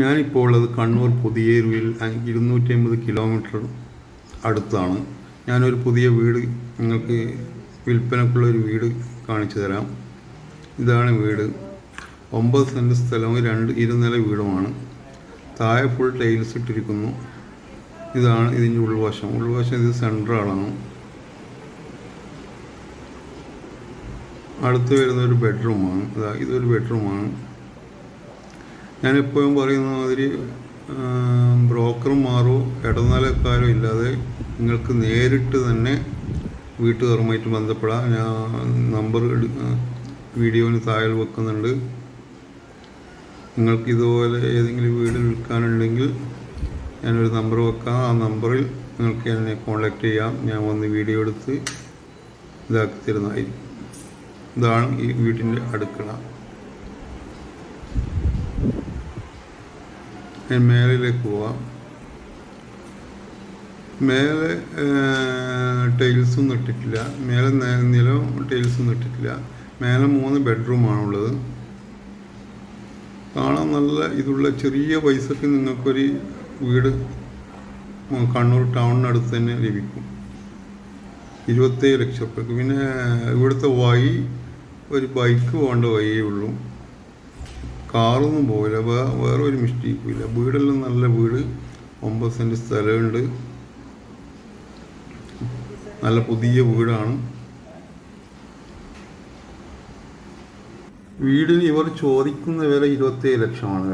ഞാനിപ്പോൾ ഉള്ളത് കണ്ണൂർ പുതിയേരുവിൽ 250 കിലോമീറ്റർ അടുത്താണ്. ഞാനൊരു പുതിയ വീട് നിങ്ങൾക്ക് വിൽപ്പനക്കുള്ളൊരു വീട് കാണിച്ചു തരാം. ഇതാണ് വീട്. 9 സെൻറ്റ് സ്ഥലവും 2 ഇരുനില വീടുമാണ്. താഴെ ഫുൾ ടൈൽസ് ഇട്ടിരിക്കുന്നു. ഇതാണ് ഇതിൻ്റെ ഉൾവശം. ഇത് സെൻട്രലാണ്. അടുത്ത് വരുന്നൊരു ബെഡ്റൂമാണ്. ഇതൊരു ബെഡ്റൂമാണ്. ഞാനെപ്പോഴും പറയുന്ന മാതിരി ബ്രോക്കർമാരോ ഇടനിലക്കാരോ ഇല്ലാതെ നിങ്ങൾക്ക് നേരിട്ട് തന്നെ വീട്ടുകാരുമായിട്ട് ബന്ധപ്പെടാം. ഞാൻ നമ്പർ വീഡിയോന് താഴെ വെക്കുന്നുണ്ട്. നിങ്ങൾക്ക് ഇതുപോലെ ഏതെങ്കിലും വീട് വിൽക്കാനുണ്ടെങ്കിൽ ഞാനൊരു നമ്പർ വെക്കാം. ആ നമ്പറിൽ നിങ്ങൾക്ക് എന്നെ കോൺടാക്റ്റ് ചെയ്യാം. ഞാൻ വന്ന് വീഡിയോ എടുത്ത് ഇതാക്കി തരുന്നതായിരിക്കും. ഇതാണ് ഈ വീട്ടിൻ്റെ അടുക്കള. മേലിലേക്ക് പോവാം. മേലെ ടൈൽസൊന്നും ഇട്ടിട്ടില്ല. മേലെ നിലവും ടൈൽസൊന്നും ഇട്ടിട്ടില്ല. മേലെ 3 ബെഡ്റൂമാണുള്ളത്. കാണാൻ നല്ല ഇതുള്ള ചെറിയ പൈസക്ക് നിങ്ങൾക്കൊരു വീട് കണ്ണൂർ ടൗണിനടുത്ത് തന്നെ ലഭിക്കും. 27 ലക്ഷം റുപ്യക്ക്. പിന്നെ ഇവിടുത്തെ വഴി ഒരു ബൈക്ക് പോകേണ്ട വഴിയേ ഉള്ളൂ. കാറൊന്നും പോവില്ല. വേറെ ഒരു മിസ്റ്റേക്കും ഇല്ല. വീടെല്ലാം നല്ല വീട്. 9 സെൻറ്റ് സ്ഥലമുണ്ട്. നല്ല പുതിയ വീടാണ്. വീടിന് ഇവർ ചോദിക്കുന്ന വില 27 ലക്ഷമാണ്.